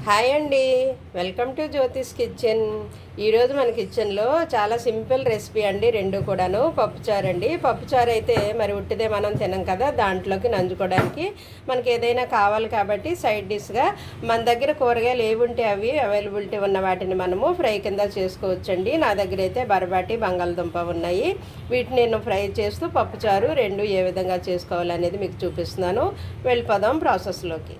Hi అండి, welcome to Jyothish kitchen. ఈరోజు మన కిచెన్లో చాలా సింపుల్ రెసిపీ అండి. రెండు కూడాను పప్పుచారు అండి. పప్పుచారు అయితే మరి ఉట్టిదే మనం తినం కదా, దాంట్లోకి నంచుకోవడానికి మనకి ఏదైనా కావాలి కాబట్టి సైడ్ డిష్గా మన దగ్గర కూరగాయలు ఏవి ఉంటే అవి అవైలబిలిటీ ఉన్న వాటిని మనము ఫ్రై కింద చేసుకోవచ్చండి. నా దగ్గర అయితే బరబాటి బంగాళదుంప ఉన్నాయి. వీటిని నేను ఫ్రై చేస్తూ పప్పుచారు రెండు ఏ విధంగా చేసుకోవాలనేది మీకు చూపిస్తున్నాను. వెళ్ళిపోదాం ప్రాసెస్లోకి.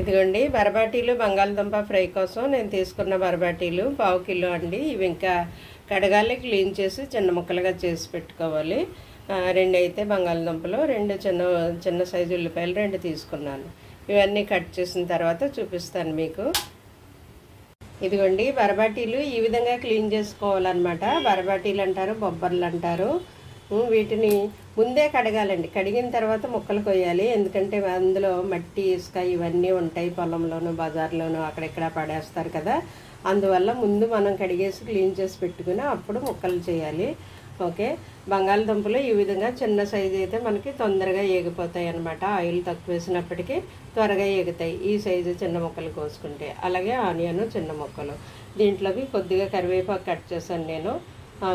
ఇదిగోండి, బరబాటీలు బంగాళదుంప ఫ్రై కోసం నేను తీసుకున్న బరబాటీలు 1/2 కిలో అండి. ఇవి ఇంకా కడగాలి, క్లీన్ చేసి చిన్న ముక్కలుగా చేసి పెట్టుకోవాలి. రెండు అయితే బంగాళదుంపలు, రెండు చిన్న సైజు ఉల్లిపాయలు రెండు తీసుకున్నాను. ఇవన్నీ కట్ చేసిన తర్వాత చూపిస్తాను మీకు. ఇదిగోండి, బరబాటీలు ఈ విధంగా క్లీన్ చేసుకోవాలన్నమాట. బరబాటీలు అంటారు, బొబ్బర్లు అంటారు. వీటిని ముందే కడగాలండి. కడిగిన తర్వాత ముక్కలు కొయ్యాలి. ఎందుకంటే అందులో మట్టి, ఇసుక ఇవన్నీ ఉంటాయి. పొలంలోను బజార్లోను అక్కడెక్కడ పడేస్తారు కదా, అందువల్ల ముందు మనం కడిగేసి క్లీన్ చేసి పెట్టుకుని అప్పుడు ముక్కలు చేయాలి. ఓకే, బంగాళదుంపలు ఈ విధంగా చిన్న సైజు అయితే మనకి తొందరగా ఏగిపోతాయి అన్నమాట. ఆయిల్ తక్కువ వేసినప్పటికీ త్వరగా ఏగుతాయి ఈ సైజు చిన్న ముక్కలు కోసుకుంటే. అలాగే ఆనియన్ చిన్న ముక్కలు. దీంట్లోకి కొద్దిగా కరివేపాకు కట్ చేశాను నేను.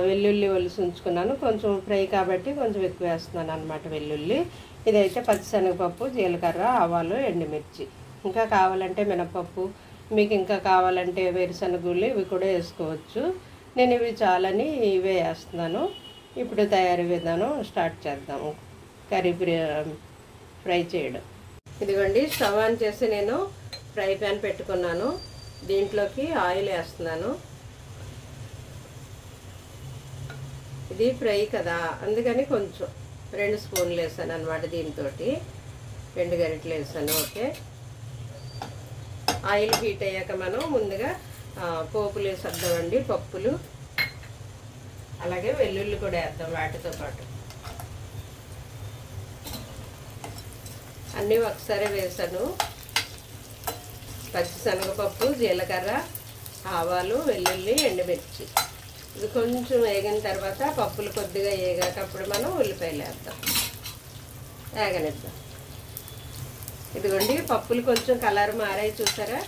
వెల్లుల్లి ఒలిసి ఉంచుకున్నాను. కొంచెం ఫ్రై కాబట్టి కొంచెం ఎక్కువ వేస్తున్నాను అనమాట వెల్లుల్లి. ఇదైతే పచ్చిశనగపప్పు, జీలకర్ర, ఆవాలు, ఎండుమిర్చి. ఇంకా కావాలంటే మినపప్పు, మీకు ఇంకా కావాలంటే వేరుశనగుళ్ళు ఇవి కూడా వేసుకోవచ్చు. నేను ఇవి చాలని ఇవే వేస్తున్నాను. ఇప్పుడు తయారీ విధానం స్టార్ట్ చేద్దాము. కర్రీ ఫ్రై చేయడం. ఇదిగోండి, స్టవ్ ఆన్ చేసి నేను ఫ్రై ప్యాన్ పెట్టుకున్నాను. దీంట్లోకి ఆయిల్ వేస్తున్నాను. ఇది ఫ్రై కదా, అందుకని కొంచెం 2 స్పూన్లు వేసాను అనమాట. దీంతో 2 గరిటెలు వేసాను. ఓకే, ఆయిల్ హీట్ అయ్యాక మనం ముందుగా పోపులు వేసేద్దామండి. పప్పులు అలాగే వెల్లుల్లి కూడా వేద్దాం వాటితో పాటు. అన్నీ ఒకసారి వేసాను. పచ్చిశనగపప్పు, జీలకర్ర, ఆవాలు, వెల్లుల్లి, ఎండుమిర్చి. ఇది కొంచెం వేగిన తర్వాత పప్పులు కొద్దిగా వేగాకప్పుడు మనం ఉల్లిపాయలు వేద్దాం, వేగనిద్దాం. ఇదిగోండి, పప్పులు కొంచెం కలర్ మారాయి చూసారా.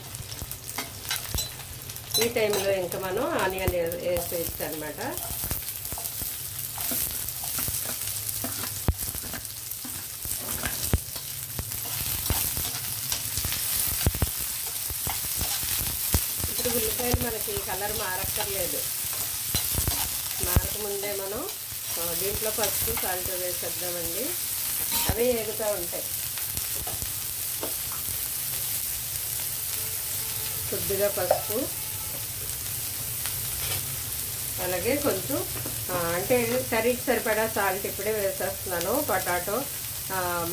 ఈ టైంలో ఇంకా మనం ఆనియన్ వేసేయచ్చు అనమాట. ఇప్పుడు ఉల్లిపాయలు మనకి కలర్ మారక్కర్లేదు. మారకముందే మనం దీంట్లో పసుపు, సాల్ట్ వేసేద్దామండి. అవి వేగుతూ ఉంటాయి. కొద్దిగా పసుపు, అలాగే కొంచెం అంటే కర్రీకి సరిపడా సాల్ట్ ఇప్పుడే వేసేస్తున్నాను. పొటాటో,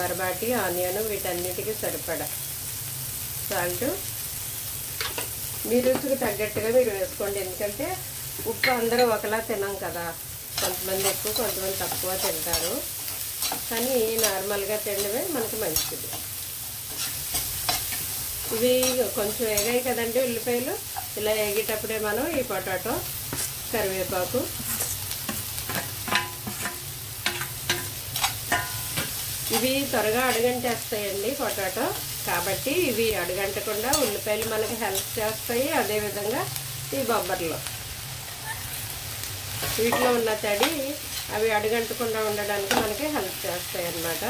బరబాటి, ఆనియన్ వీటన్నిటికీ సరిపడా సాల్ట్ మీ రుచికి తగ్గట్టుగా మీరు వేసుకోండి. ఎందుకంటే ఉప్పు అందరూ ఒకలా తినాం కదా, కొంతమంది ఎక్కువ కొంతమంది తక్కువ తింటారు. కానీ నార్మల్గా తినడమే మనకు మంచిది. ఇవి కొంచెం వేగాయి కదండి ఉల్లిపాయలు. ఇలా వేగేటప్పుడే మనం ఈ పొటాటో, కరివేపాకు, ఇవి త్వరగా అడుగంటేస్తాయండి పొటాటో. కాబట్టి ఇవి అడుగంటకుండా ఉల్లిపాయలు మనకి హెల్ప్ చేస్తాయి. అదేవిధంగా ఈ బొబ్బర్లు వీటిలో ఉన్న తడి అవి అడుగంటకుండా ఉండడానికి మనకి హెల్ప్ చేస్తాయి అన్నమాట.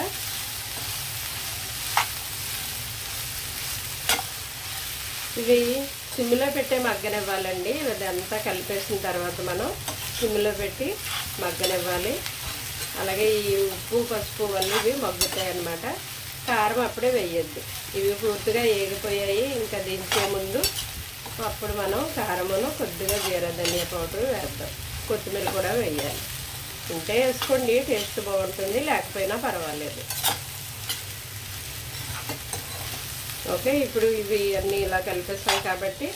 ఇవి సిమ్లో పెట్టే మగ్గనివ్వాలండి. ఇదంతా కలిపేసిన తర్వాత మనం సిమ్లో పెట్టి మగ్గనివ్వాలి. అలాగే ఈ ఉప్పు, పసుపు వల్ల ఇవి మగ్గుతాయి అన్నమాట. కారం అప్పుడే వేయద్దు. ఇవి పూర్తిగా ఏగిపోయాయి. ఇంకా దించే ముందు అప్పుడు మనం కారమును కొద్దిగా జీరా ధనియా పౌడర్ వేద్దాం. కొత్తిమీర కూడా వేయాలి. ఉంటే వేసుకోండి, టేస్ట్ బాగుంటుంది. లేకపోయినా పర్వాలేదు. ఓకే, ఇప్పుడు ఇవి అన్నీ ఇలా కలిపేస్తాం కాబట్టి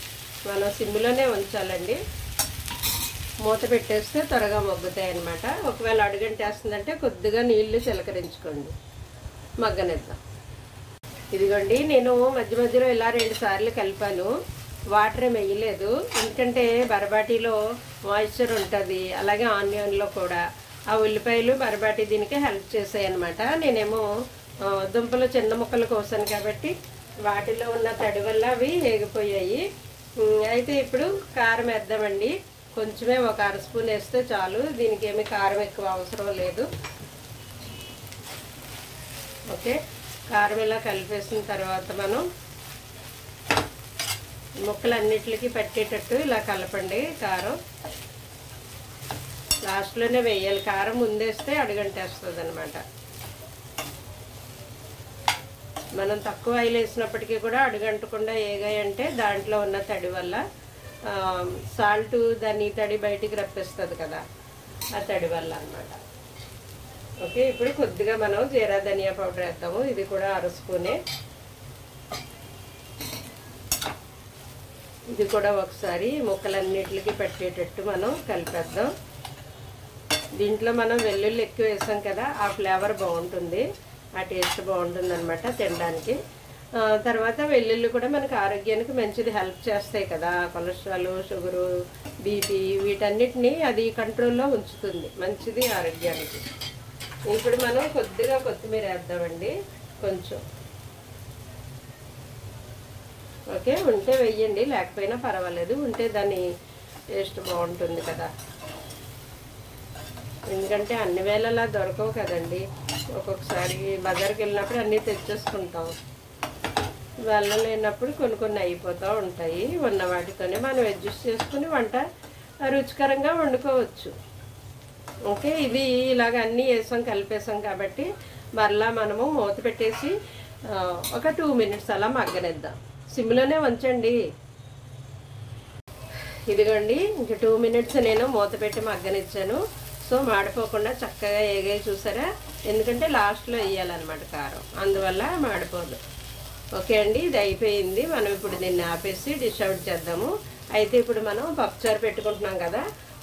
మనం సిమ్లోనే ఉంచాలండి. మూత పెట్టేస్తే త్వరగా మగ్గుతాయి అన్నమాట. ఒకవేళ అడుగంటేస్తుందంటే కొద్దిగా నీళ్లు చిలకరించుకోండి, మగ్గనిద్దాం. ఇదిగోండి, నేను మధ్య మధ్యలో ఇలా 2 సార్లు కలిపాను. వాటర్ ఏమి వేయలేదు. ఎందుకంటే బరబాటీలో మాయిశ్చర్ ఉంటుంది. అలాగే ఆనియన్లో కూడా ఆ ఉల్లిపాయలు బరబాటి దీనికి హెల్ప్ చేసాయి అన్నమాట. నేనేమో దుంపలు చిన్న ముక్కలు కోసాను కాబట్టి వాటిలో ఉన్న తడి వల్ల అవి వేగిపోయాయి. అయితే ఇప్పుడు కారం వేద్దామండి. కొంచెమే ఒక అర స్పూన్ వేస్తే చాలు, దీనికి ఏమి కారం ఎక్కువ అవసరం లేదు. ఓకే, కారం ఇలా కలిపేసిన తర్వాత మనం ముక్కలన్నిటికి పట్టేటట్టు ఇలా కలపండి. కారం లాస్ట్లోనే వేయాలి, కారం ముందేస్తే అడుగంటేస్తుంది అనమాట. మనం తక్కువ ఆయిల్ వేసినప్పటికీ కూడా అడుగంటకుండా ఏగాయంటే దాంట్లో ఉన్న తడి వల్ల సాల్ట్ దాన్ని తడి బయటికి రప్పిస్తుంది కదా, ఆ తడి వల్ల అనమాట. ఓకే, ఇప్పుడు కొద్దిగా మనం జీరా ధనియా పౌడర్ వేద్దాము. ఇది కూడా అర స్పూనే. ఇది కూడా ఒకసారి ముక్కలన్నిటికి పట్టేటట్టు మనం కలిపేద్దాం. దీంట్లో మనం వెల్లుల్లి ఎక్కువ వేసాం కదా, ఆ ఫ్లేవర్ బాగుంటుంది, ఆ టేస్ట్ బాగుంటుంది అనమాట తినడానికి. తర్వాత వెల్లుల్లి కూడా మనకు ఆరోగ్యానికి మంచిది, హెల్ప్ చేస్తాయి కదా. కొలెస్ట్రాల్, షుగరు, బీపీ వీటన్నిటిని అది కంట్రోల్లో ఉంచుతుంది, మంచిది ఆరోగ్యానికి. ఇప్పుడు మనం కొద్దిగా కొత్తిమీర వేద్దామండి, కొంచెం. ఓకే, ఉంటే వెయ్యండి, లేకపోయినా పర్వాలేదు, ఉంటే దాని టేస్ట్ బాగుంటుంది కదా. ఎందుకంటే అన్ని వేళలా దొరకవు కదండి, ఒక్కొక్కసారి బజార్కి వెళ్ళినప్పుడు అన్నీ తెచ్చేసుకుంటాం, వెళ్ళలేనప్పుడు కొన్ని కొన్ని అయిపోతూ ఉంటాయి. ఉన్న వాటితోనే మనం అడ్జస్ట్ చేసుకుని వంట రుచికరంగా వండుకోవచ్చు. ఓకే, ఇది ఇలాగ అన్నీ వేసాం, కలిపేసాం కాబట్టి మరలా మనము మూత పెట్టేసి ఒక 2 మినిట్స్ అలా మగ్గనిద్దాం. సిమ్లోనే ఉంచండి. ఇదిగోండి, ఇంక 2 మినిట్స్ నేను మూత పెట్టి మగ్గనిచ్చాను. సో మాడిపోకుండా చక్కగా ఏగాయి చూసారా, ఎందుకంటే లాస్ట్లో వేయాలన్నమాట కారం, అందువల్ల మాడిపోదు. ఓకే అండి, ఇది అయిపోయింది. మనం ఇప్పుడు దీన్ని ఆపేసి డిష్ అవుట్ చేద్దాము. అయితే ఇప్పుడు మనం పప్పుచారు పెట్టుకుంటున్నాం కదా,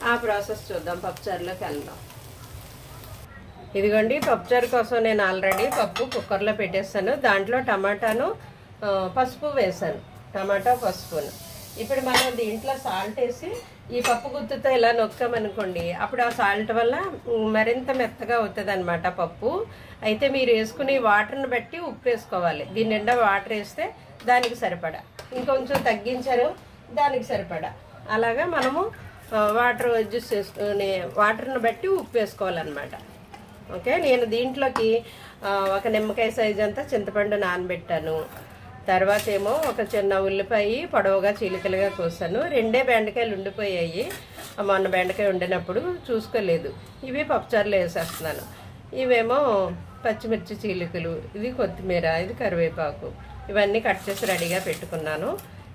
ఆ ప్రాసెస్ చూద్దాం. పప్పుచారులోకి వెళ్దాం. ఇదిగోండి, పప్పుచారు కోసం నేను ఆల్రెడీ పప్పు కుక్కర్లో పెట్టేస్తాను. దాంట్లో టమాటాను పసుపు వేసాను, టమాటా పసుపును. ఇప్పుడు మనం దీంట్లో సాల్ట్ వేసి ఈ పప్పు గుత్తుతో ఇలా నొక్కామనుకోండి, అప్పుడు ఆ సాల్ట్ వల్ల మరింత మెత్తగా అవుతుంది అనమాట పప్పు. అయితే మీరు వేసుకుని వాటర్ని బట్టి ఉప్పు వేసుకోవాలి. దీని నిండా వాటర్ వేస్తే దానికి సరిపడా, ఇంకొంచెం తగ్గించారు దానికి సరిపడా, అలాగా మనము వాటర్ అడ్జస్ట్ చేసుకుని వాటర్ని బట్టి ఉప్పు వేసుకోవాలన్నమాట. ఓకే, నేను దీంట్లోకి ఒక నిమ్మకాయ సైజు అంతా చింతపండు నానబెట్టాను. తర్వాత ఏమో ఒక చిన్న ఉల్లిపాయ పొడవుగా చీలికలుగా కోసాను. 2 బెండకాయలు ఉండిపోయాయి, మొన్న బెండకాయ వండినప్పుడు చూసుకోలేదు. ఇవి పప్పుచారులో వేసేస్తున్నాను. ఇవేమో పచ్చిమిర్చి చీలికలు, ఇది కొత్తిమీర, ఇది కరివేపాకు, ఇవన్నీ కట్ చేసి రెడీగా పెట్టుకున్నాను.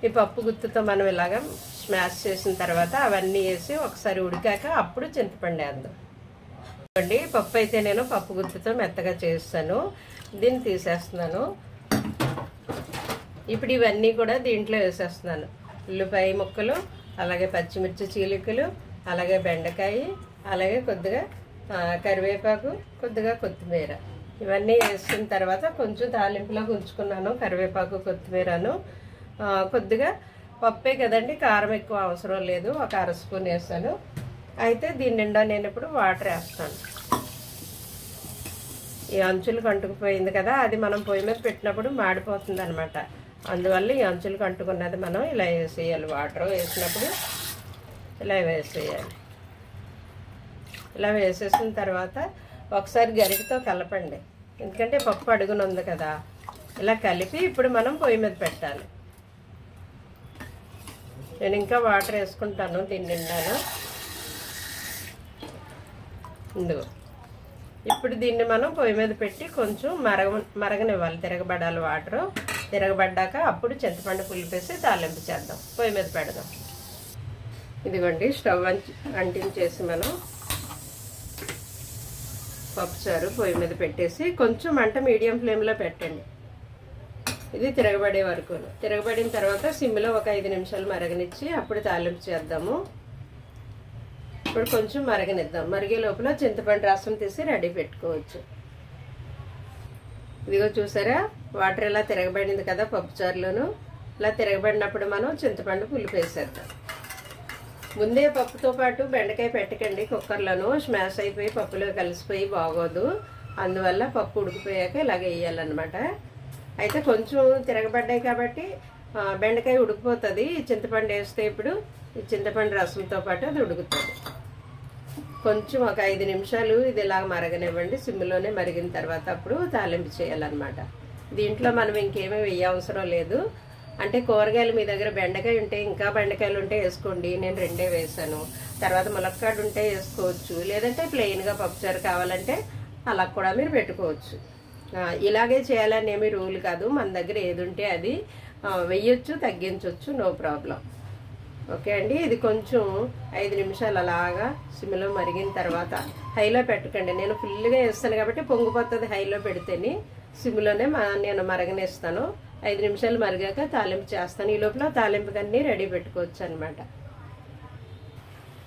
ఈ పప్పు గుత్తుతో మనం ఇలాగా స్మాష్ చేసిన తర్వాత అవన్నీ వేసి ఒకసారి ఉడికాక అప్పుడు చింతపండు వేద్దాం. అండి, పప్పు అయితే నేను పప్పు గుత్తుతో మెత్తగా చేస్తాను. దీన్ని తీసేస్తున్నాను. ఇప్పుడు ఇవన్నీ కూడా దీంట్లో వేసేస్తున్నాను. ఉల్లిపాయ ముక్కలు, అలాగే పచ్చిమిర్చి చీలికలు, అలాగే బెండకాయ, అలాగే కొద్దిగా కరివేపాకు, కొద్దిగా కొత్తిమీర, ఇవన్నీ వేసిన తర్వాత కొంచెం తాలింపులోకి ఉంచుకున్నాను కరివేపాకు కొత్తిమీరను. కొద్దిగా పప్పే కదండి, కారం ఎక్కువ అవసరం లేదు, ఒక అర స్పూన్ వేస్తాను. అయితే దీని నిండా నేను ఇప్పుడు వాటర్ వేస్తాను. ఈ అంచులకు అంటుకుపోయింది కదా, అది మనం పొయ్యి మీద పెట్టినప్పుడు మాడిపోతుంది అనమాట. అందువల్ల ఈ అంచులకు అంటుకున్నది మనం ఇలా వేసేయాలి. వాటర్ వేసినప్పుడు ఇలా వేసేయాలి. ఇలా వేసేసిన తర్వాత ఒకసారి గరిటతో కలపండి, ఎందుకంటే పప్పు అడుగున ఉంది కదా. ఇలా కలిపి ఇప్పుడు మనం పొయ్యి మీద పెట్టాలి. నేను ఇంకా వాటర్ వేసుకుంటాను దీని నిండాను. ఇందులో ఇప్పుడు దీన్ని మనం పొయ్యి మీద పెట్టి కొంచెం మరగనివ్వాలి, తిరగబడాలి వాటరు. తిరగబడ్డాక అప్పుడు చింతపండు పులిపేసి తాలింపు చేద్దాం, పొయ్యి మీద పెడదాం. ఇదిగోండి, స్టవ్ అంటించేసి మనం పప్పుచారు పొయ్యి మీద పెట్టేసి కొంచెం మంట మీడియం ఫ్లేమ్లో పెట్టండి. ఇది తిరగబడే వరకు. తిరగబడిన తర్వాత సిమ్లో ఒక 5 నిమిషాలు మరగనిచ్చి అప్పుడు తాలింపు చేద్దాము. ఇప్పుడు కొంచెం మరగనిద్దాం. మరిగే లోపల చింతపండు రసం తీసి రెడీ పెట్టుకోవచ్చు. ఇదిగో చూసారా, వాటర్ ఇలా తిరగబడింది కదా పప్పుచారులోను. ఇలా తిరగబడినప్పుడు మనం చింతపండు పులుపు వేసేద్దాం. ముందే పప్పుతో పాటు బెండకాయ పెట్టకండి కుక్కర్లోను, స్మాష్ అయిపోయి పప్పులో కలిసిపోయి బాగోదు. అందువల్ల పప్పు ఉడికిపోయాక ఇలాగ వేయాలన్నమాట. అయితే కొంచెం తిరగబడ్డాయి కాబట్టి బెండకాయ ఉడికిపోతుంది. చింతపండు వేస్తే ఇప్పుడు ఈ చింతపండు రసంతో పాటు అది ఉడుకుతుంది. కొంచెం ఒక 5 నిమిషాలు ఇది ఇలా మరగనివ్వండి. సిమ్లోనే మరిగిన తర్వాత అప్పుడు తాలింపు చేయాలన్నమాట. దీంట్లో మనం ఇంకేమీ వేయవసరం లేదు. అంటే కూరగాయలు మీ దగ్గర బెండకాయ ఉంటే, ఇంకా బెండకాయలు ఉంటే వేసుకోండి. నేను 2 వేసాను. తర్వాత ములక్కాడు ఉంటే వేసుకోవచ్చు, లేదంటే ప్లెయిన్గా పప్పుచారు కావాలంటే అలా కూడా మీరు పెట్టుకోవచ్చు. ఇలాగే చేయాలని ఏమీ రూల్ కాదు. మన దగ్గర ఏది ఉంటే అది వేయొచ్చు, తగ్గించవచ్చు, నో ప్రాబ్లం. ఓకే అండి. ఇది కొంచెం 5 నిమిషాలు అలాగా సిమ్లో మరిగిన తర్వాత హైలో పెట్టకండి. నేను ఫుల్గా వేస్తాను కాబట్టి పొంగిపోతుంది. హైలో పెడితేనే సిమ్లోనే నేను మరగనిస్తాను. 5 నిమిషాలు మరిగాక తాలింపు చేస్తాను. ఈ లోపల తాలింపుకన్నీ రెడీ పెట్టుకోవచ్చు అనమాట.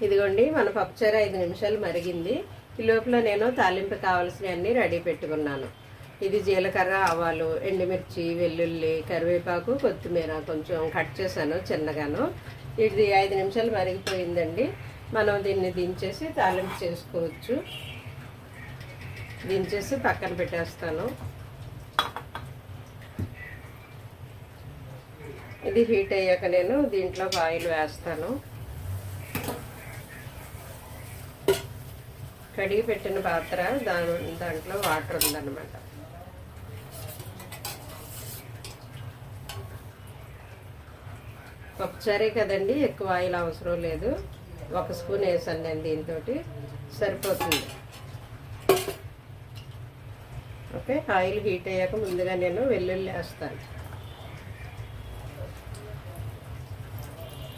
ఇదిగోండి మన పప్పుచారు 5 నిమిషాలు మరిగింది. ఈ లోపల నేను తాలింపు కావాల్సినవన్నీ రెడీ పెట్టుకున్నాను. ఇది జీలకర్ర, ఆవాలు, ఎండుమిర్చి, వెల్లుల్లి, కరివేపాకు, కొత్తిమీర కొంచెం కట్ చేశాను చిన్నగాను. ఇది 5 నిమిషాలు మరిగిపోయిందండి. మనం దీన్ని దించేసి తాలింపు చేసుకోవచ్చు. దించేసి పక్కన పెట్టేస్తాను. ఇది హీట్ అయ్యాక నేను దీంట్లో ఆయిల్ వేస్తాను. కడిగి పెట్టిన పాత్ర, దాంట్లో వాటర్ ఉందన్నమాట. పప్పుచారే కదండి, ఎక్కువ ఆయిల్ అవసరం లేదు. 1 స్పూన్ వేసాను నేను, దీంతో సరిపోతుంది. ఓకే. ఆయిల్ హీట్ అయ్యాక ముందుగా నేను వెల్లుల్లి వేస్తాను.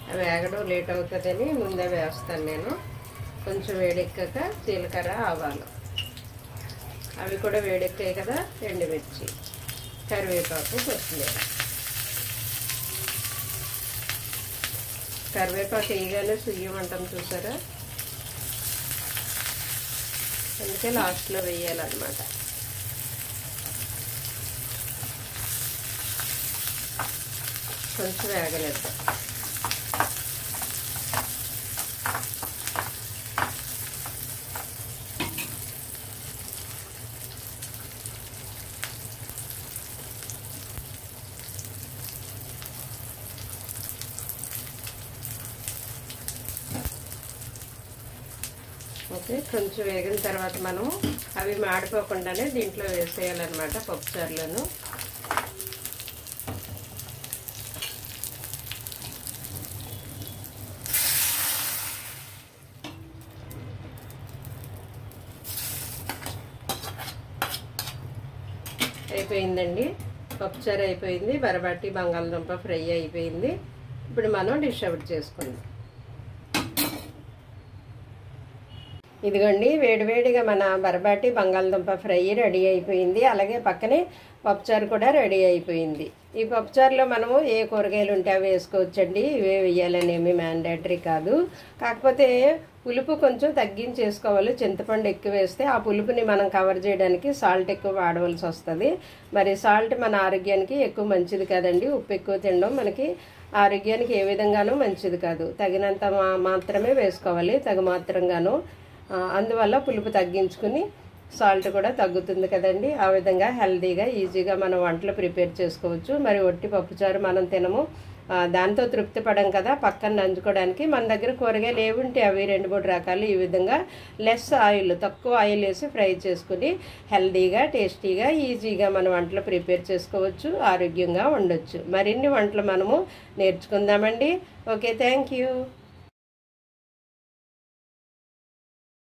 అవి వేగడం లేట్ అవుతుందని ముందే వేస్తాను నేను. కొంచెం వేడెక్కాక జీలకర్ర, ఆవాలు, అవి కూడా వేడెక్కాయి కదా, ఎండుమిర్చి, కరివేపాకు, కొత్తిమీర. కరివేపాకు వేయగానే సుయ్యమంటాం చూసారా, అందుకే లాస్ట్లో వేయాలన్నమాట. కొంచెం వేగనిద్దాం. ఓకే. కొంచెం వేగిన తర్వాత మనం అవి మాడిపోకుండానే దీంట్లో వేసేయాలన్నమాట పప్పుచారులను. అయిపోయిందండి, పప్పుచారు అయిపోయింది. బరబాటి బంగాళదుంప ఫ్రై అయిపోయింది. ఇప్పుడు మనం డిష్ అవుట్ చేసుకుందాం. ఇదిగోండి వేడివేడిగా మన బరబాటి బంగాళదుంప ఫ్రై రెడీ అయిపోయింది. అలాగే పక్కనే పప్పుచారు కూడా రెడీ అయిపోయింది. ఈ పప్పుచారులో మనము ఏ కూరగాయలు ఉంటే అవి వేసుకోవచ్చండి. ఇవే వేయాలనేమి మ్యాండేటరీ కాదు. కాకపోతే పులుపు కొంచెం తగ్గించేసుకోవాలి. చింతపండు ఎక్కువ వేస్తే ఆ పులుపుని మనం కవర్ చేయడానికి సాల్ట్ ఎక్కువ వాడవలసి వస్తుంది. మరి సాల్ట్ మన ఆరోగ్యానికి ఎక్కువ మంచిది కాదండి. ఉప్పు ఎక్కువ తినడం మనకి ఆరోగ్యానికి ఏ విధంగానూ మంచిది కాదు. తగినంత మాత్రమే వేసుకోవాలి, తగు మాత్రంగాను. అందువల్ల పులుపు తగ్గించుకుని సాల్ట్ కూడా తగ్గుతుంది కదండి. ఆ విధంగా హెల్తీగా ఈజీగా మనం వంటలు ప్రిపేర్ చేసుకోవచ్చు. మరి ఒట్టి పప్పుచారు మనం తినము, దాంతో తృప్తి పడం కదా. పక్కన నంచుకోవడానికి మన దగ్గర కూరగాయలు ఏముంటే అవి 2-3 రకాలు ఈ విధంగా లెస్ ఆయిల్, తక్కువ ఆయిల్ వేసి ఫ్రై చేసుకుని హెల్తీగా, టేస్టీగా, ఈజీగా మన వంటలు ప్రిపేర్ చేసుకోవచ్చు. ఆరోగ్యంగా ఉండొచ్చు. మరిన్ని వంటలు మనము నేర్చుకుందామండి. Okay, thank you.